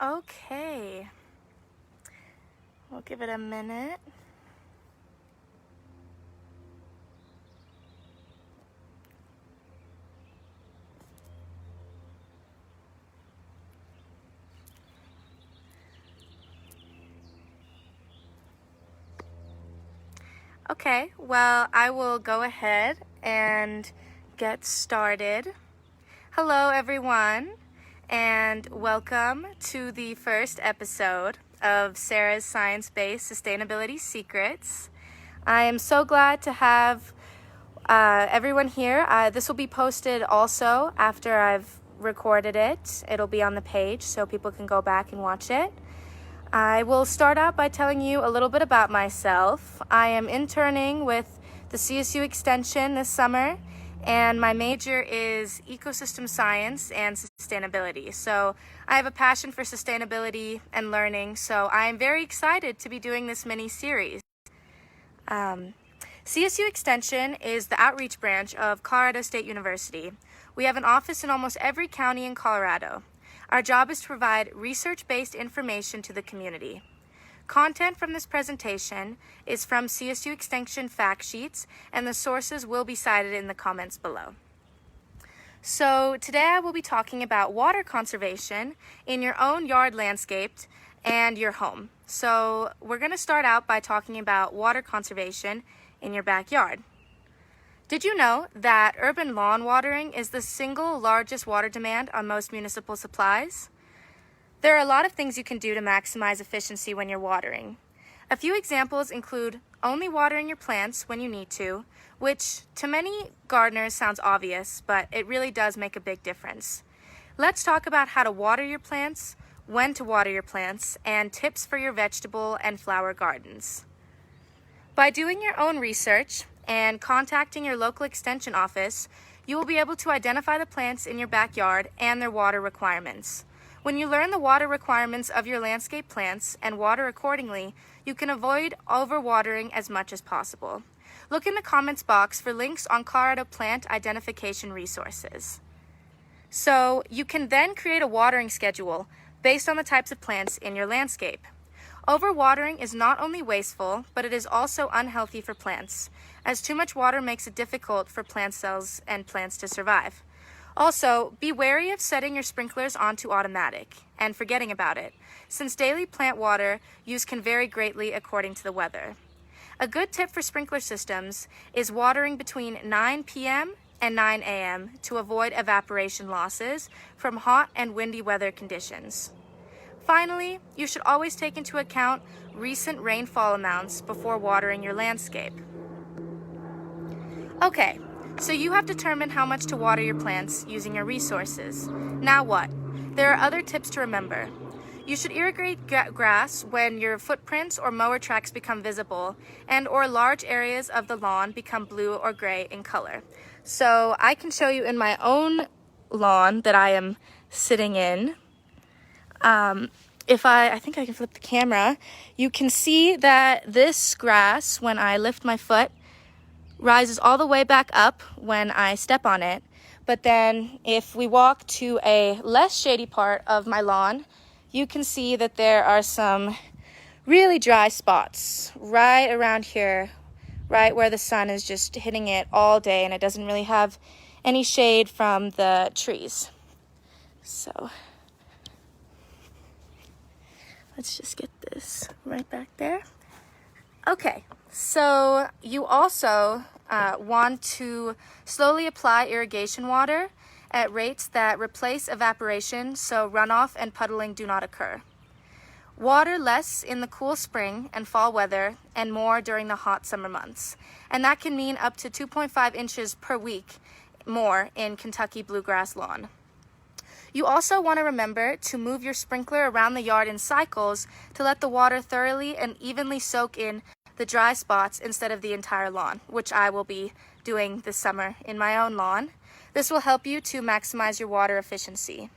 Okay, we'll give it a minute. Okay, well, I will go ahead and get started. Hello, everyone, and welcome to the first episode of Sarah's Science-Based Sustainability Secrets. I am so glad to have everyone here. This will be posted also after I've recorded it. It'll be on the page so people can go back and watch it. I will start out by telling you a little bit about myself. I am interning with the CSU Extension this summer, and my major is ecosystem science and sustainability. So I have a passion for sustainability and learning, so I am very excited to be doing this mini-series. CSU Extension is the outreach branch of Colorado State University. We have an office in almost every county in Colorado. Our job is to provide research-based information to the community. Content from this presentation is from CSU Extension fact sheets, and the sources will be cited in the comments below. So today I will be talking about water conservation in your own yard landscape and your home. So we're going to start out by talking about water conservation in your backyard. Did you know that urban lawn watering is the single largest water demand on most municipal supplies? There are a lot of things you can do to maximize efficiency when you're watering. A few examples include only watering your plants when you need to, which to many gardeners sounds obvious, but it really does make a big difference. Let's talk about how to water your plants, when to water your plants, and tips for your vegetable and flower gardens. By doing your own research and contacting your local extension office, you will be able to identify the plants in your backyard and their water requirements. When you learn the water requirements of your landscape plants and water accordingly, you can avoid overwatering as much as possible. Look in the comments box for links on Colorado plant identification resources. So you can then create a watering schedule based on the types of plants in your landscape. Overwatering is not only wasteful, but it is also unhealthy for plants, as too much water makes it difficult for plant cells and plants to survive. Also, be wary of setting your sprinklers onto automatic and forgetting about it, since daily plant water use can vary greatly according to the weather. A good tip for sprinkler systems is watering between 9 p.m. and 9 a.m. to avoid evaporation losses from hot and windy weather conditions. Finally, you should always take into account recent rainfall amounts before watering your landscape. Okay, so you have determined how much to water your plants using your resources. Now what? There are other tips to remember. You should irrigate grass when your footprints or mower tracks become visible and/or large areas of the lawn become blue or gray in color. So I can show you in my own lawn that I am sitting in. If I think I can flip the camera, you can see that this grass, when I lift my foot, rises all the way back up when I step on it. But then if we walk to a less shady part of my lawn, you can see that there are some really dry spots right around here, right where the sun is just hitting it all day and it doesn't really have any shade from the trees. So let's just get this right back there. Okay, so you also want to slowly apply irrigation water at rates that replace evaporation so runoff and puddling do not occur. Water less in the cool spring and fall weather and more during the hot summer months. And that can mean up to 2.5 inches per week more in Kentucky bluegrass lawn. You also want to remember to move your sprinkler around the yard in cycles to let the water thoroughly and evenly soak in the dry spots instead of the entire lawn, which I will be doing this summer in my own lawn. This will help you to maximize your water efficiency.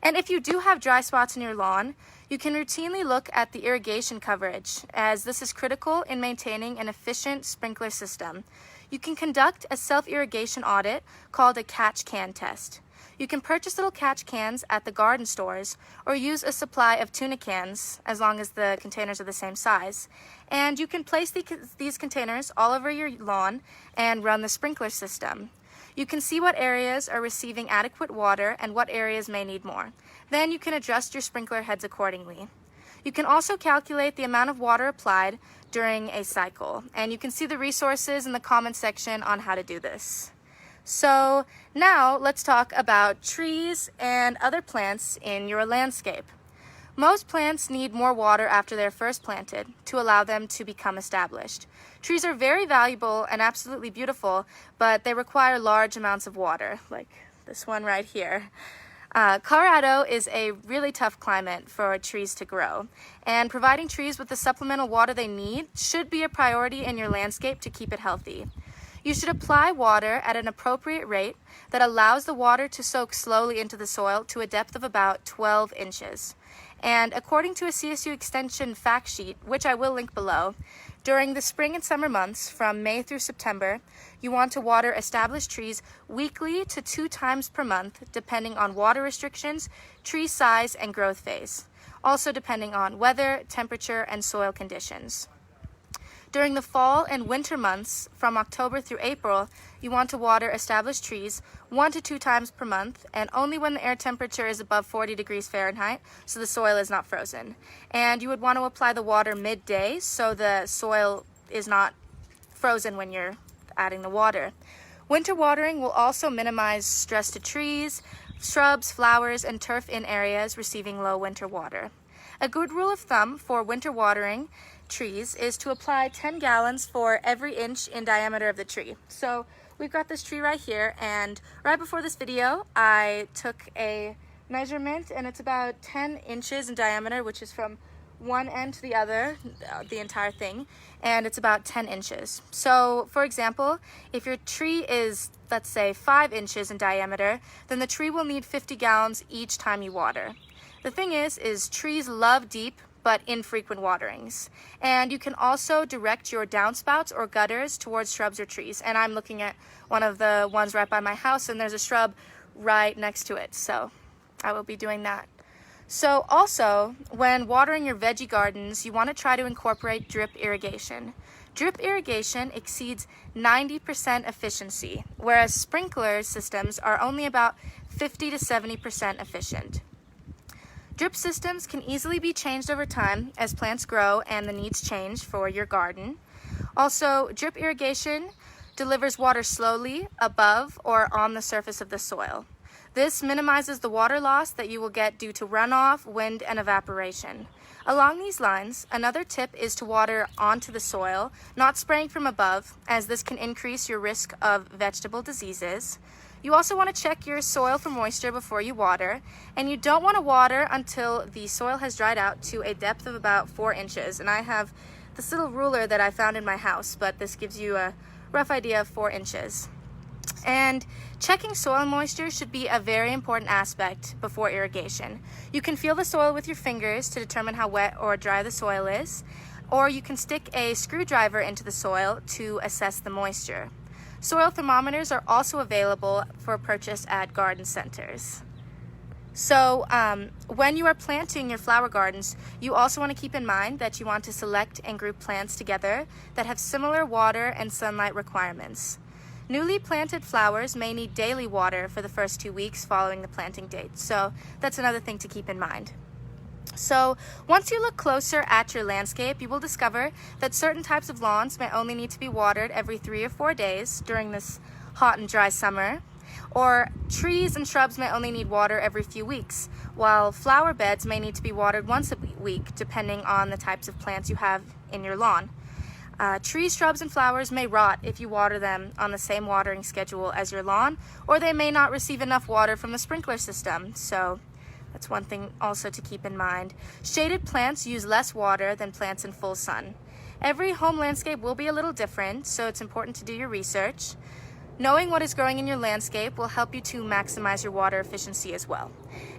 And if you do have dry spots in your lawn, you can routinely look at the irrigation coverage, as this is critical in maintaining an efficient sprinkler system. You can conduct a self-irrigation audit called a catch-can test. You can purchase little catch cans at the garden stores or use a supply of tuna cans as long as the containers are the same size. And you can place these containers all over your lawn and run the sprinkler system. You can see what areas are receiving adequate water and what areas may need more. Then you can adjust your sprinkler heads accordingly. You can also calculate the amount of water applied during a cycle, and you can see the resources in the comment section on how to do this. So now let's talk about trees and other plants in your landscape. Most plants need more water after they're first planted to allow them to become established. Trees are very valuable and absolutely beautiful, but they require large amounts of water, like this one right here. Colorado is a really tough climate for trees to grow, and providing trees with the supplemental water they need should be a priority in your landscape to keep it healthy. You should apply water at an appropriate rate that allows the water to soak slowly into the soil to a depth of about 12 inches. And according to a CSU Extension fact sheet, which I will link below, during the spring and summer months, from May through September, you want to water established trees weekly to 2 times per month, depending on water restrictions, tree size, and growth phase. Also depending on weather, temperature, and soil conditions. During the fall and winter months, from October through April, you want to water established trees 1 to 2 times per month, and only when the air temperature is above 40 degrees Fahrenheit, so the soil is not frozen. And you would want to apply the water midday, so the soil is not frozen when you're adding the water. Winter watering will also minimize stress to trees, shrubs, flowers, and turf in areas receiving low winter water. A good rule of thumb for winter watering trees is to apply 10 gallons for every inch in diameter of the tree. So we've got this tree right here, and right before this video I took a measurement, and it's about 10 inches in diameter, which is from one end to the other, the entire thing, and it's about 10 inches. So for example, if your tree is, let's say, 5 inches in diameter, then the tree will need 50 gallons each time you water. The thing is trees love deep but infrequent waterings. And you can also direct your downspouts or gutters towards shrubs or trees. And I'm looking at one of the ones right by my house, and there's a shrub right next to it. So I will be doing that. So also, when watering your veggie gardens, you want to try to incorporate drip irrigation. Drip irrigation exceeds 90% efficiency, whereas sprinkler systems are only about 50 to 70% efficient. Drip systems can easily be changed over time as plants grow and the needs change for your garden. Also, drip irrigation delivers water slowly above or on the surface of the soil. This minimizes the water loss that you will get due to runoff, wind, and evaporation. Along these lines, another tip is to water onto the soil, not spraying from above, as this can increase your risk of vegetable diseases. You also want to check your soil for moisture before you water, and you don't want to water until the soil has dried out to a depth of about 4 inches. And I have this little ruler that I found in my house, but this gives you a rough idea of 4 inches. And checking soil moisture should be a very important aspect before irrigation. You can feel the soil with your fingers to determine how wet or dry the soil is, or you can stick a screwdriver into the soil to assess the moisture. Soil thermometers are also available for purchase at garden centers. So when you are planting your flower gardens, you also want to keep in mind that you want to select and group plants together that have similar water and sunlight requirements. Newly planted flowers may need daily water for the first 2 weeks following the planting date, so that's another thing to keep in mind. So once you look closer at your landscape, you will discover that certain types of lawns may only need to be watered every 3 or 4 days during this hot and dry summer, or trees and shrubs may only need water every few weeks, while flower beds may need to be watered once a week depending on the types of plants you have in your lawn. Trees, shrubs, and flowers may rot if you water them on the same watering schedule as your lawn, or they may not receive enough water from the sprinkler system, so that's one thing also to keep in mind. Shaded plants use less water than plants in full sun. Every home landscape will be a little different, so it's important to do your research. Knowing what is growing in your landscape will help you to maximize your water efficiency as well.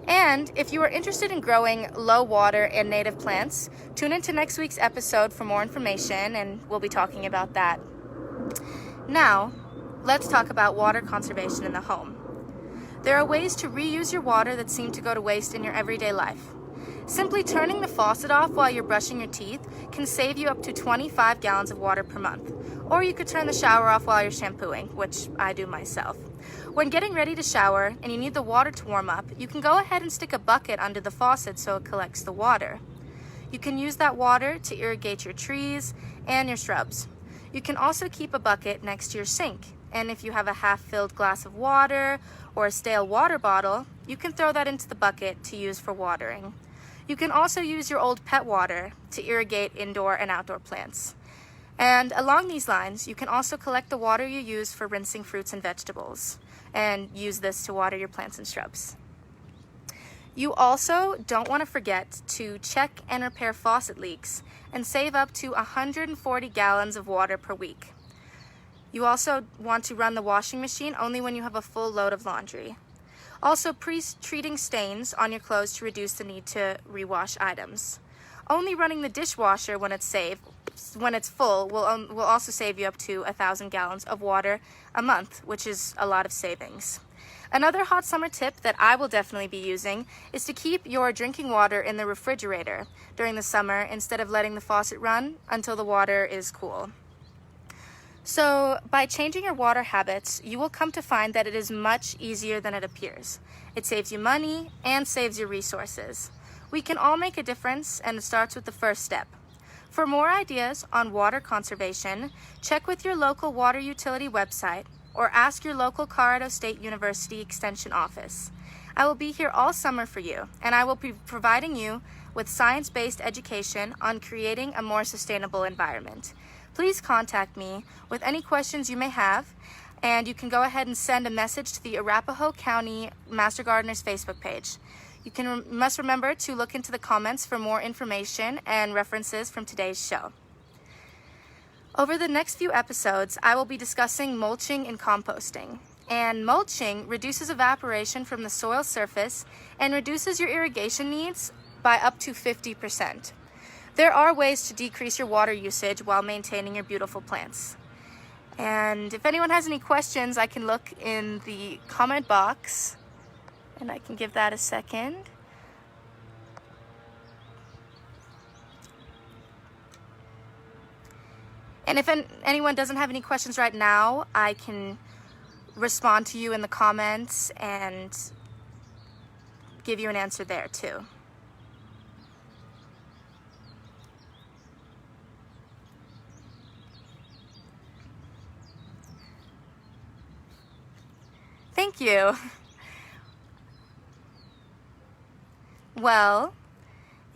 And if you are interested in growing low water and native plants, tune into next week's episode for more information, and we'll be talking about that. Now, let's talk about water conservation in the home. There are ways to reuse your water that seem to go to waste in your everyday life. Simply turning the faucet off while you're brushing your teeth can save you up to 25 gallons of water per month. Or you could turn the shower off while you're shampooing, which I do myself. When getting ready to shower and you need the water to warm up, you can go ahead and stick a bucket under the faucet so it collects the water. You can use that water to irrigate your trees and your shrubs. You can also keep a bucket next to your sink, and if you have a half-filled glass of water or a stale water bottle, you can throw that into the bucket to use for watering. You can also use your old pet water to irrigate indoor and outdoor plants. And along these lines, you can also collect the water you use for rinsing fruits and vegetables and use this to water your plants and shrubs. You also don't want to forget to check and repair faucet leaks and save up to 140 gallons of water per week. You also want to run the washing machine only when you have a full load of laundry. Also, pre-treating stains on your clothes to reduce the need to rewash items. Only running the dishwasher when it's full will also save you up to 1,000 gallons of water a month, which is a lot of savings. Another hot summer tip that I will definitely be using is to keep your drinking water in the refrigerator during the summer instead of letting the faucet run until the water is cool. So, by changing your water habits, you will come to find that it is much easier than it appears. It saves you money and saves you resources. We can all make a difference, and it starts with the first step. For more ideas on water conservation, check with your local water utility website or ask your local Colorado State University Extension office. I will be here all summer for you, and I will be providing you with science-based education on creating a more sustainable environment. Please contact me with any questions you may have, and you can go ahead and send a message to the Arapahoe County Master Gardeners Facebook page. You must remember to look into the comments for more information and references from today's show. Over the next few episodes, I will be discussing mulching and composting. And mulching reduces evaporation from the soil surface and reduces your irrigation needs by up to 50%. There are ways to decrease your water usage while maintaining your beautiful plants. And if anyone has any questions, I can look in the comment box, and I can give that a second. And if anyone doesn't have any questions right now, I can respond to you in the comments and give you an answer there too. Thank you. Well,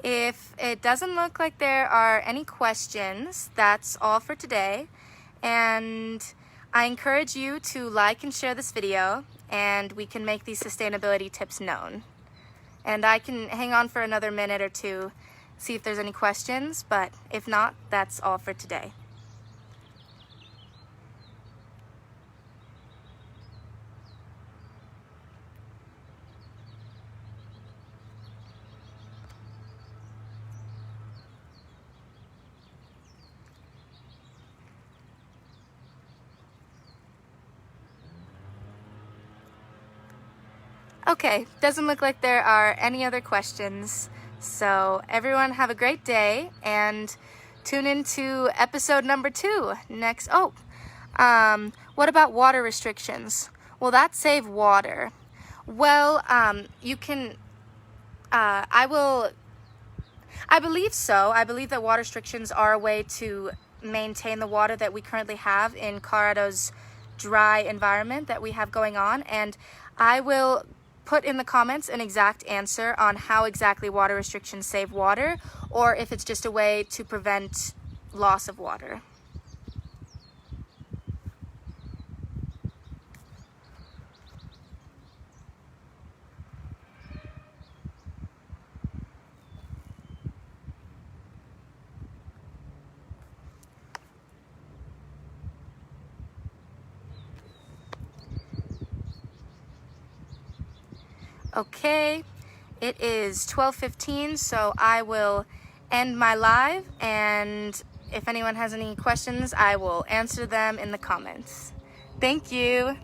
if it doesn't look like there are any questions, that's all for today. And I encourage you to like and share this video, and we can make these sustainability tips known. And I can hang on for another minute or two, see if there's any questions, but if not, that's all for today. Okay, doesn't look like there are any other questions. So everyone have a great day and tune into episode number 2 next. What about water restrictions? Will that save water? Well, you can, I believe so. I believe that water restrictions are a way to maintain the water that we currently have in Colorado's dry environment that we have going on, and I will put in the comments an exact answer on how exactly water restrictions save water, or if it's just a way to prevent loss of water. Okay, it is 12:15, so I will end my live, and if anyone has any questions, I will answer them in the comments. Thank you.